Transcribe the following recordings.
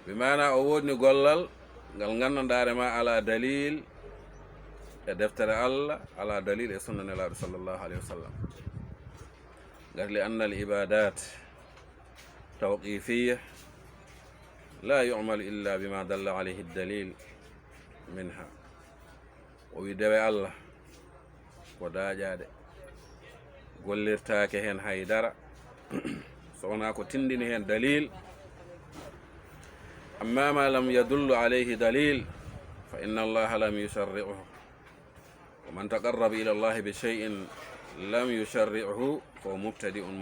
بمعنى o wodni gollal ngal gandanɗarema ala dalil e deftere Allah ala dalil e sunna nelaɗo sallllahu alayhi wa sallam gati li anna al ibadat tawqifiyya la yu'malu illa bima dalla alayhi dalil minha o wi dewe Allah ko daƴade gollirtake hen haydara so wona ko tindini hen dalil amma ma lam yadullu alayhi dalil fa inna allaha lam yusharri'uhu wa man taqarraba ila allahi bi shay'in lam yusharri'uhu fa huwa mubtadi'un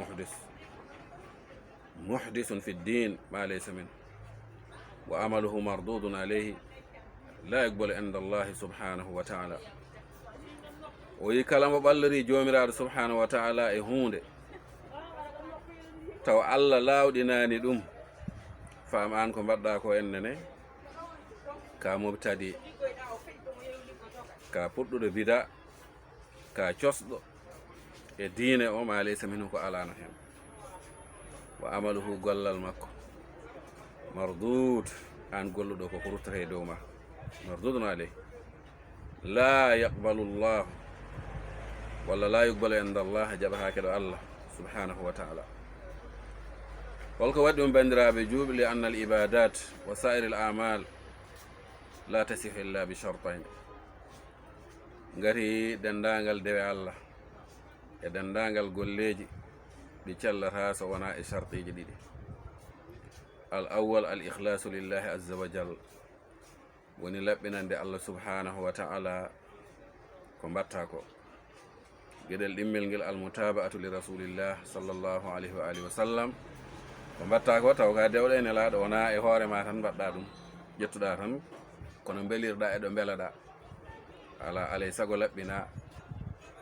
muhdisun fi ddin ma laysa minhu wa amaluhu mardudun alayhi la yuqbalu inda allahi subhanahu wa ta'ala o yi kala mo ɓalliri jomiraɗo subhanahu wa ta'ala e hunde taw Allah lawɗinani ɗum faam an ko mbaɗɗa ko ennene ka mubtadi ka puɗɗuɗo bida ka cosɗo e diine o ma laysa minhu ko alano hen wa amaluhu gollal makko mardud an golluɗo ko ruttata e dow ma mardudun alayhi la yaqbalu llah walla la yuqbalu inda allah jaɓatake ɗo Allah subhanahu wa ta'ala holko waɗi ɗum bandiraɓe juuɓe li anna al ibadat wa sa'ir al amal la tasihu illa bi shartain ngati dendagal dewe Allah e dendagal golleji ɗi cellata so wona e shartiji ɗiɗi al awwal al ikhlasu lillahi azza wa jal woni laɓɓinande Allah subhanahu wa ta'ala ko mbatta ko gueɗel ɗimmel ngel al mutaba'atu li rasulillah sallllahu alayhi wa alihi wa sallam ko mbatta ko taw ka dewɗe ene laaɗo wona e hoore ma tan mbaɗɗa ɗum ƴettuɗa tan kono belirɗa eɗo beelaɗa ala alay sago laɓɓina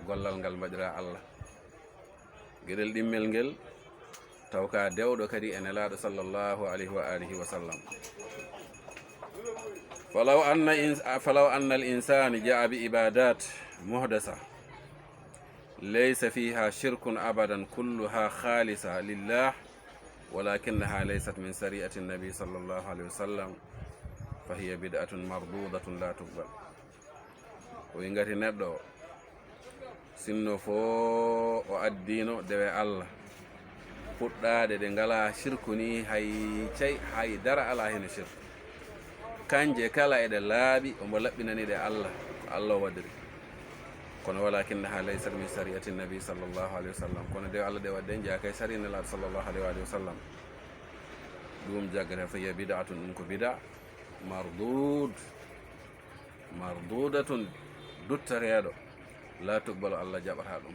gollal ngal mbaɗira Allah gueɗel ɗimmel ngel taw ka dewɗo kadi ene laaɗo sallllahu alayhi wa alihi wa sallam falaw anna al insani jaa bi ibadat muhdasa laysa fiha shirkun abadan kulluha khalisa lillah ولكنها ليست من سريعة النبي صلى الله عليه وسلم فهي بدعة مردودة لا تقبل وينغاتي ندو sinno fo o addino dewe Allah fuɗɗade de ngala shirku ni hay dara ala hen shirku kanje kala eɗe laaɓi omo laɓɓinani de Allah ko Allah wadiri kono walakinnaha laysat min sariati nabi sallllahu alayhi wa sallam kono dewe Allah de wadde jaakay sarine laaɗo sallllahu alayhi wa sallam ɗum jaggata fa hiya bid'atun ɗum ko bida mardudatun duttareɗo la tuqbalu Allah jaɓata ɗum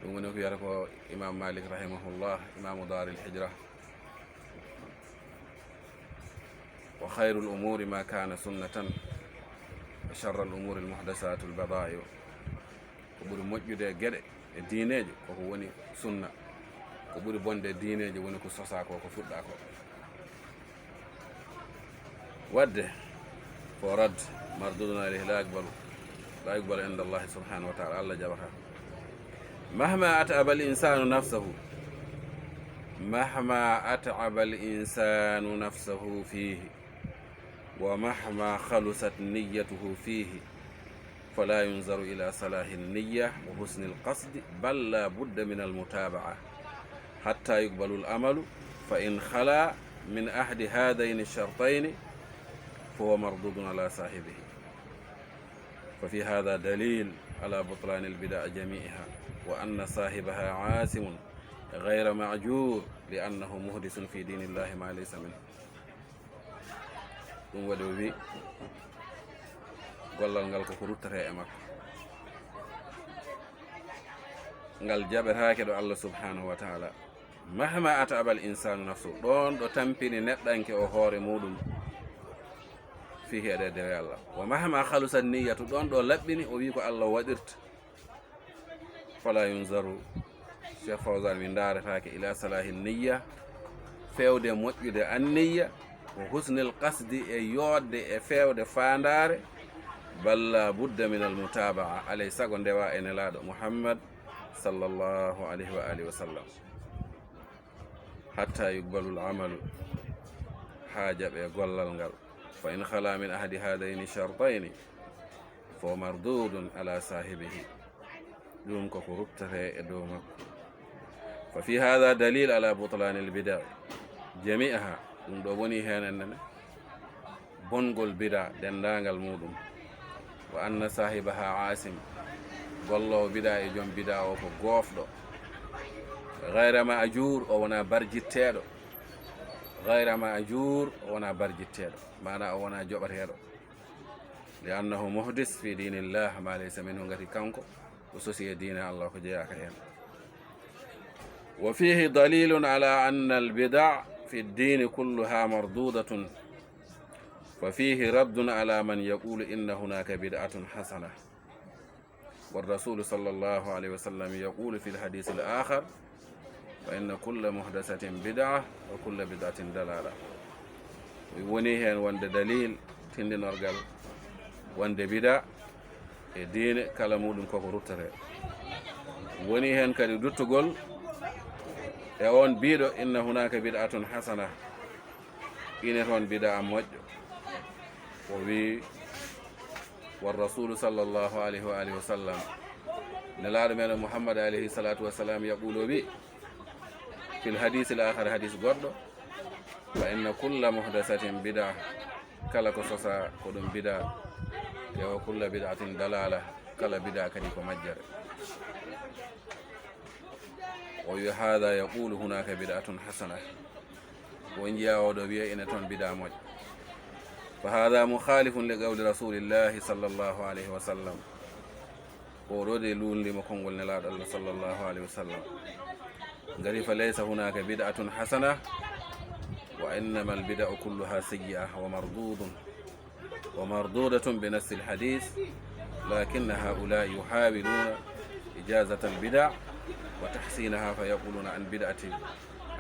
ɗum woni ko wiyata ko imam Malik rahimahullah imamu dar al hijra wa khayru l umuri ma kana sunnatan wa sharra al umuri al muhdasatu al bada'u ko ɓuri moƴƴude gueɗe e diineje koko woni sunna ko ɓuri bonde diineje woni ko sosa ko ko fuɗɗa ko wadde fo rad mardudun alayhi la yuqbalu inda Allah subhanahu wa ta'ala Allah jaɓata mahma at'aba al insanu nafsahu fihi wa mahma khalusat niyyatuhu fihi fala yunzaru ila salahi an-niyya wa husni al-qasd bal la budda min al-mutaba'a hatta yuqbalu al-amalu fa in khala min ahdi hadayn ash-shartayn fa huwa mardudun ala sahibihi fa fi hadha dalil ala butlan al-bid'a jami'iha wa anna sahibaha 'asimun ghayra ma'jur li annahu muhdisun fi dinillahi ma laysa minhu ɗum waɗi o wi gollal ngal koko ruttata e makko ngal jaɓetake ɗo Allah subhanahu wa ta'ala mahma at'aba al insanu nafsu ɗon ɗo tampini neɗɗanke o hoore muɗum fihi eɗe dewe Allah wa mahma khalusat niyyatu ɗon ɗo laɓɓini o wi ko Allah waɗirta fala yunzaru Cheikh Fawzan mi daaretake ila salahi niyya fewde moƴƴude an niyya ko husnil qasdi e yodde e fewde fandare balla budda min al mutaba'a alay sago ndewa e nelaɗo Muhammad sallallahu alayhi wa alihi wa sallam hatta yuqbalu al amalu haaja ɓe gollal ngal fa in khala min ahadi hadayni shartayni fo mardudun ala sahibihi ɗum koko ruptate e dow makko fa fi hada dalil ala butlani lbida jami'aha ɗum ɗo woni hen ennene bongol bida dendagal muɗum wa anna sahibaha asim gollowo bida e joom bida o ko goofɗo gayra ma ajur o wona barjitteɗo gayra ma ajur o wona barjitteɗo mana o wona joɓateɗo li annahu muhdis fi dinillah ma laysa minhu gati kanko o sosi e dina allah ko jeyaka hen wa fihi dalilun ala anna albida fi ddini kulluha mardudatun fa fihi raddun ala man yaqulu inna hunaka bid'atun hasana والرسول صلى الله عليه وسلم يقول في الحديث الآخر فإن كل محدثة بدعة وكل بدعة دلالة woni hen wonde dalil tindinorgal wonde bida e diine kala muɗum koko ruttete woni hen kadi duttugol e on biɗo inna hunaka bid'atun hasana ine toon bida moƴƴo o wi والرسول صلى الله عليه وآله وسلم نلاد من محمد عليه الصلاة والسلام يقول بي في الحديث الآخر حديث قرد فإن كل محدثة بدعة كلا قصصا قدم بدعة وكل بدعة دلالة كلا بدعة كديك مجر وهذا يقول هناك بدعة حسنة وإن جاء ودبي إن تون بدعة مجر فهذا مخالف لقول رسول الله صلى الله عليه وسلم ورد لون لما كنقول نلاد الله صلى الله عليه وسلم قال فليس هناك بدعة حسنة وإنما البدع كلها سيئة ومردودة بنفس الحديث لكن هؤلاء يحاولون إجازة البدع وتحسينها فيقولون عن بدعة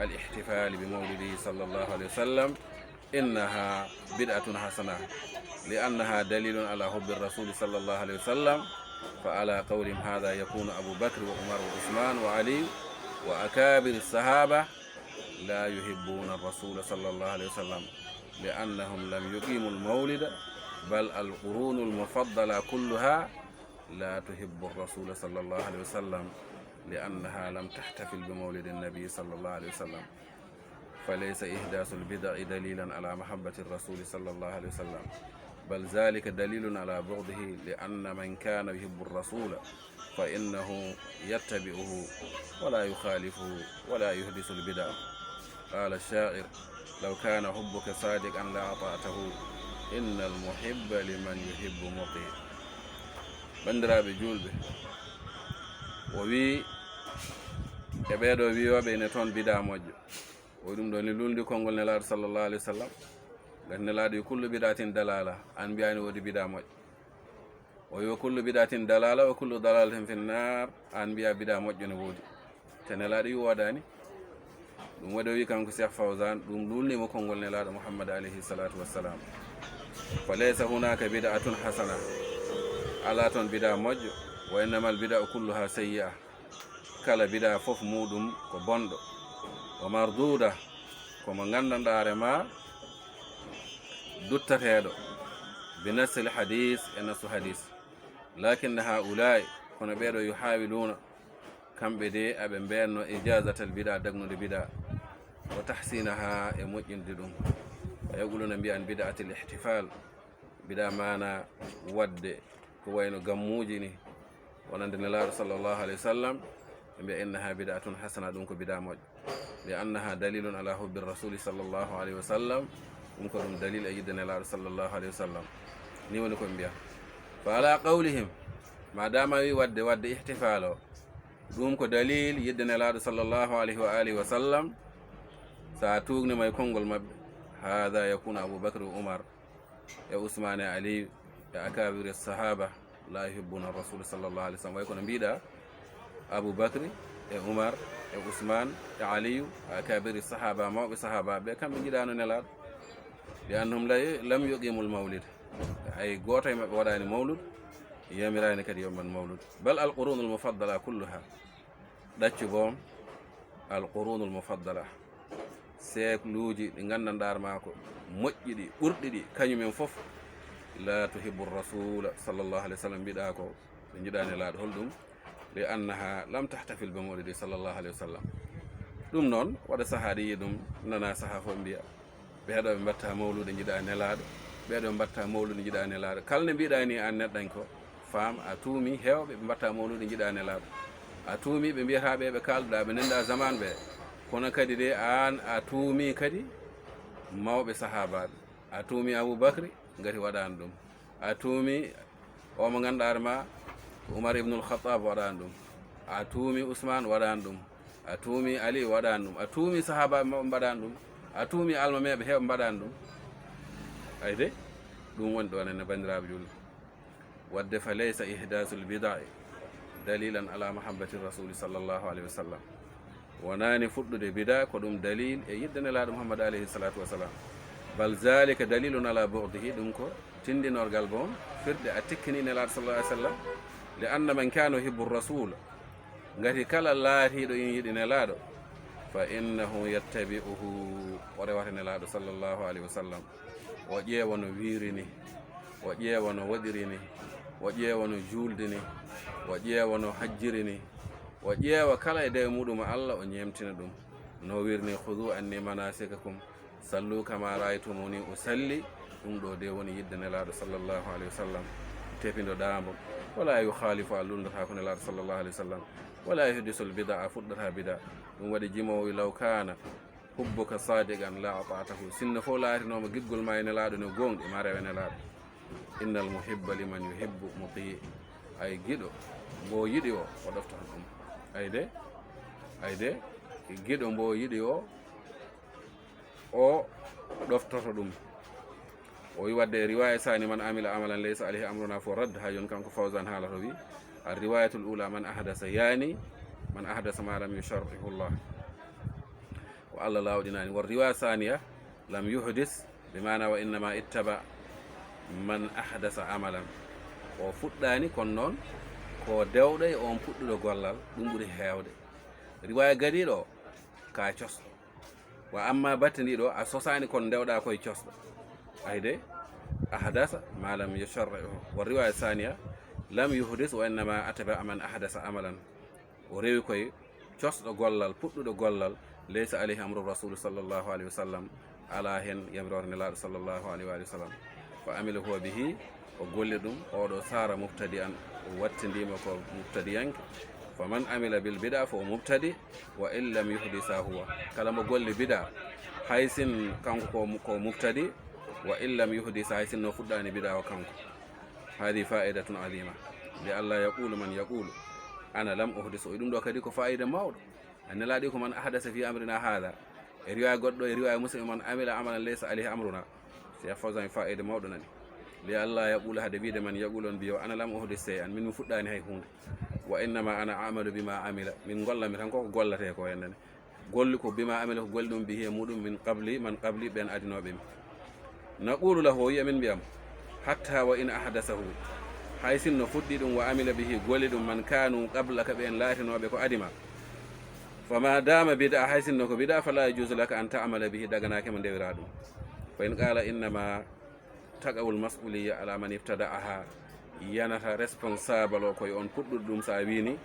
الاحتفال بمولده صلى الله عليه وسلم إنها بدعة حسنة لأنها دليل على حب الرسول صلى الله عليه وسلم فعلى قولهم هذا يكون أبو بكر وعمر وعثمان وعلي وأكابر الصحابة لا يحبون الرسول صلى الله عليه وسلم لأنهم لم يقيموا المولد بل القرون المفضلة كلها لا تحب الرسول صلى الله عليه وسلم لأنها لم تحتفل بمولد النبي صلى الله عليه وسلم فليس إحداث البدع دليلا على محبة الرسول صلى الله عليه وسلم بل ذلك دليل على بغضه لأن من كان يحب الرسول فإنه يتبعه ولا يخالفه ولا يحدث البدع قال الشاعر لو كان حبك صادقا لأطعته إن المحب لمن يحب مطيع bandiraɓe julɓe o wi e ɓeeɗo wiyoɓe ene toon bida moƴƴo o ɗum ɗo ni lulndi konngol nelaaɗo sallllahu alih wa sallam ngati nelaaɗo yo kullu bidatin dalala an mbiyani wodi bida moƴƴo o yo kullu bidatin dalala o kullu dalalatin fin nar an mbiya bida moƴƴo ne woodi te nelaaɗo wi woodani ɗum waɗi o wi kanko cheikh fawsan ɗum lulnimo konngol nelaaɗo mouhammad alayhi salatu wassalam fa laysa hunaka bid'atun hasana ala toon bida moƴƴo wa innamal bida kulluha sayyi'a kala bida fof muɗum ko bonɗo o marduda komo gandanɗare ma duttateɗo bi nassil hadis e nassu hadis lakinna haulai kono ɓeeɗo yuhawiluna kamɓe de aɓe mbenno ijazatal bida dagnude bida wa tahsinaha e moƴƴinde ɗum fa yaquluna mbiyan bid'atil ihtifal bida mana wadde ko wayno gammuji ni wonande nelaaɗo sallllahu alayhi wa sallam ɓe mbiya innaha bid'atun hasana ɗum ko bida moƴƴo li annaha dalilun ala hubbi rasuli sallllahu alayhi wa sallam ɗum ko ɗum dalil e yidde nelaaɗo sallllahu alayhi wa sallam ni woni koɓe mbiya fa ala qawlihim ma dama wi wadde ihtifal o ɗum ko dalil yidde nelaaɗo sallllahu alayhi wa alihi wa sallam sa tugnima e konngol maɓɓe hada yakunu aboubacre wa oumar e ousmane e aliyu e akabiri sahaba la yuhibbuna rasul sallllahu alih w sallam way kono mbiɗa aboubacry e oumar e ousmane e aliyu e akabiri sahaba mawɓe sahabaɓe kamɓe jiɗano nelaɗo li annahum lam yuqimul mawlid ay goto e maɓɓe waɗani mawlud yamirani kadi yomman mawlud bal alqurun almufaddala kulluha ɗaccu boom alqurun almufaddala seekluuji ɗi nganndanɗaarma ko moƴƴi ɗi ɓurɗi ɗi kañumen fof la tuhibbu rasula sallllahu alih w sallam mbiɗa ko ɓe jiɗani laaɗo holɗum li annaha lam tahtafil be mawlidi sallllahu alih wa sallam. ɗum noon waɗa sahaa ɗi yi ɗum nana sahaa fof mbiya ɓeeɗo ɓe mbatta mawlude jiɗa nelaaɗo, ɓeeɗo ɓe mbatta mawlude jiɗa nelaaɗo. kala nde mbiɗa ni an neɗɗan ko faam a tuumi heewɓe ɓe mbatta mawlude jiɗa nelaaɗo, a tuumi ɓe mbiyataɓe ɓe kalduɗa ɓe nenda zaman ɓe, kono kadi de an a tuumi kadi mawɓe sahabaɓe, a tuumi aboubacry ngati waɗani ɗum, a tuumi o mo ganduɗa ma Oumar ibnul Khattab waɗani ɗum, a tuumi Ousmane waɗani ɗum, a tuumi Ali waɗani ɗum, a tuumi sahabaɓe maɓe mbaɗani ɗum, a tuumi almameɓe heɓe mbaɗani ɗum. ayde ɗum woni ɗo nenne bandiraɓe julɓe, wadde fa laysa ihdasul bidai dalilan ala mahabbati rasuli sallllahu alayhi wa sallam. wonani fuɗɗude bida ko ɗum dalil e yidde nelaɗo Muhammad alayhi salatu wasalam, bal zalika dalilun ala bu'dihi, ɗum ko tindinorgal bon firɗe a tikkini nelaɗo sallallahu alayhi wa sallam. li anna man kana yuhibbu rasul, ngati kala laatiɗo in yiɗi nelaɗo, fa innahu yattabi'uhu, o rewata nelaɗo sallllahu alayhi wa sallam, o ƴeewa no wiirini, o ƴeewa no waɗirini, o ƴeewa no juuldini, o ƴeewa no hajjirini, o ƴeewa kala e dewe muɗum Allah o ñemtina ɗum no wirni khudu anni manasikakum sallu kama ra'aytumuni usalli. ɗum ɗo de woni yidde nelaɗo sallllahu alayhi wa sallam, tepindo ɗamo, wala yukhalifu a lundata ko nelaɗo sallllahu alayhi wa sallam, wala yuhdisul bida a fuɗɗata bida. ɗum waɗi jimowi law kana hubbuka sadiqan la ata'tahu, sinno fof laatinoma giɗgol ma e nelaɗo ne gonɗi ma rewe nelaɗo. innal muhibba liman yuhibbu muti, ay giɗo mbo yiɗi o ɗoftoto ɗum. ayde giɗo mbo yiɗi o ɗoftoto ɗum. o wi wadde riwaya sani man amila amalan laysa alayhi amruna fo radd, ha joni kanko Fawzan haalato wi arriwayatul ula man ahdasa, yani man ahdasa ma lam yusharrihu llah, o Allah lawɗinani. wa riwaya saniya lam yuhdis bi mana wa innama ittaba man ahdasa amalan, o fuɗɗani kono noon ko dewɗo e on puɗɗuɗo gollal, ɗum ɓuri heewde. riwaya gadiɗo ka cosɗo, wa amma batte ndiɗo a sosani kono dewɗa koye cosɗo. ayde ahdasa ma lam yusharrihu. wa riwaya saniya lam yuhdis wa innama ataba man ahdasa amalan, o rewi koye cosɗo gollal, puɗɗuɗo gollal, laysa alayhi amru rasul sallllahu alayhi wa sallam, ala hen yamirore nelaɗo sallllahu alayhi wa sallam. fa amila huwa bihi, o golli ɗum, oɗo sara mubtadi an, o wattindima ko mubtadiyanke. fa man amila bil bida fo mubtadi wa in lam yuhdisa huwa, kala mo golli bida haysin kanko ko mubtadi, wa in lam yuhdisa haysin no fuɗɗani bida o kanko. hadi fa'idatun azima li allah yaqulu man yaqulu ana lam uhdis. o ɗum ɗo kadi ko fa'ida mawɗo, annelaɗi ko man ahdasa fi amrina hada, e riwaya goɗɗo e riwaya muslim man amila amalan laysa alayhi amruna. si a fawsan fa'ida mawɗo nani, li allah yaqulu hade wiide man yaqulu on mbiyo ana lam uhdis sey an, min mi fuɗɗani hay hunde. wa innama ana amalu bima amila, min gollami tan koko gollate ko hennene, golli ko bima amila ko golli ɗum bihi e muɗum min qabli man qabli, ɓen adinoɓe mi. naqulu lahu, o yiya min mbiyam hatta wa in ahdasahu, hay sinno fuɗɗi ɗum wa amila bihi golli ɗum man kanu qabla ka ɓen laatinoɓe ko adima, fama dama bida, hay sinno ko bida, fala yajuzu laka an ta'amala bihi, daganakema ndewira ɗum. fa in qala innama taqawul mas'uliyya ala man ibtada'aha, yanata responsable o koye on puɗɗuɗo ɗum. sa wini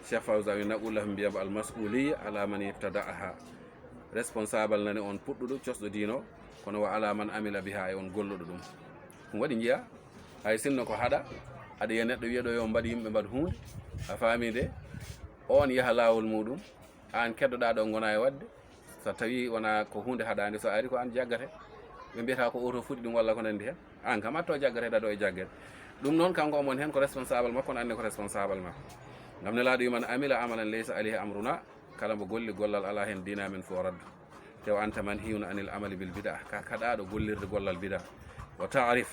Cheikh Fawza wi naqullahu mbiyamo al mas'uliyya ala man ibtada'aha, responsable nani on puɗɗuɗo cosɗo dino, kono wa ala man amila biha, e on golluɗo ɗum. ɗum waɗi jiya hay sinno ko haɗa aɗa yiya neɗɗo wiyeɗo yo mbaɗi yimɓe mbaɗa hunde, a faami de, on yaha lawol muɗum, an keddoɗa ɗo gona e wadde, so tawi wona ko hunde haɗande, so ari ko an jaggate, ɓe mbiyata ko oto fuɗi ɗum walla ko nandi hen, an kam atto jaggateɗa ɗo e jaggete. ɗum noon kanko omon hen ko responsable makko, no anne ko responsable makko. ngam nelaɗo wiman amila amalan laysa alayhi amruna, kala mo golli gollal ala hen dina men fo raddu. tew anta man hiwna anil amali bil bida, ka kaɗaɗo gollirde gollal bida. wa ta'rif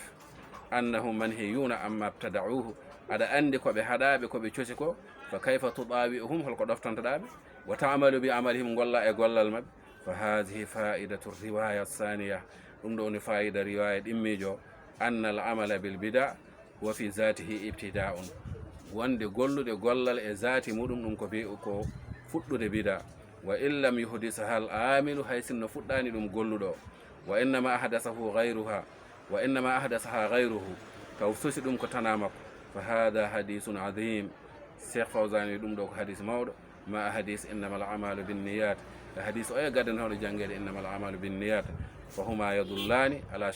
annahum manhiyuna amma ibtada'uhu, aɗa andi koɓe haɗaɓe koɓe cosi ko, fa kayfa tudawi'uhum, holko ɗoftantoɗaɓe, wa ta'malu bi amalihim, golla e gollal mabɓe. fa hadihi fa'idatu riwaya saniya, ɗum ɗo woni fa'ida riwaya ɗimmijo, anna al amala bil bida wa fi zatihi ibtida'un, wonde gollude gollal e zati muɗum ɗum ko fuɗɗude bida. wa in lam yuhdisaha al amilu hay sinno fuɗɗani ɗum golluɗo wa innama ahdasahu gayruha wa innama ahdasaha gayruhu taw sosi ɗum ko tana makko fa hada hadisun adim. cheikh fawsani ɗum ɗo ko hadis mawɗo ma hadis innama al amalu binniyat hadis o e gaddan hoɗo janguede innama al amalu binniyat fa huma yadullani ala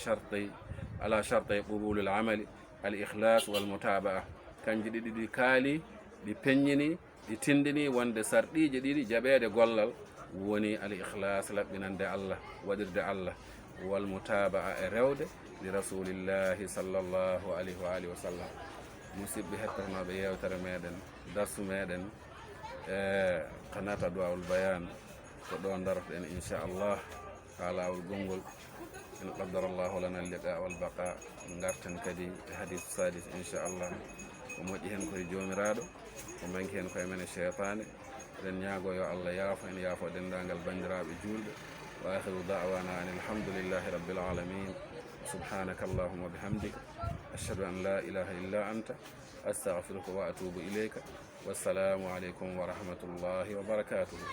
shartay qubul al amali al ikhlas wal mutabaa. kanji ɗiɗi ɗi kaali ɗi peññini ɗi tindini wonde sarɗiji ɗiɗi jaɓede gollal woni al ikhlas laɓɓinande allah waɗirde allah wal mutabaa e rewde li rasulillahi sallllahu alayhi wa alihi wa sallam. musidɓe hettotonoɓe yewtere meɗen darsu meɗen e qanata duwawul bayan ko ɗo darotoɗen inchallah ha lawol gongol in qaddara llahu lana liqa wal baqa garten kadi e hadis sadis inchallah ko moƴƴi hen koye jomiraɗo ko manki hen koye men e cheytane. eɗen ñaago yo allah yaafo en yaafo dendagal bandiraɓe julɓe wa akhiru da'wana an alhamdulillahi rabbil alamin. subhanaka allahumma bihamdika ashhadu an la ilaha illa anta astaghfiruka wa atubu ilayka. wassalamu aleykum wa rahmatullahi wa barakatuhu.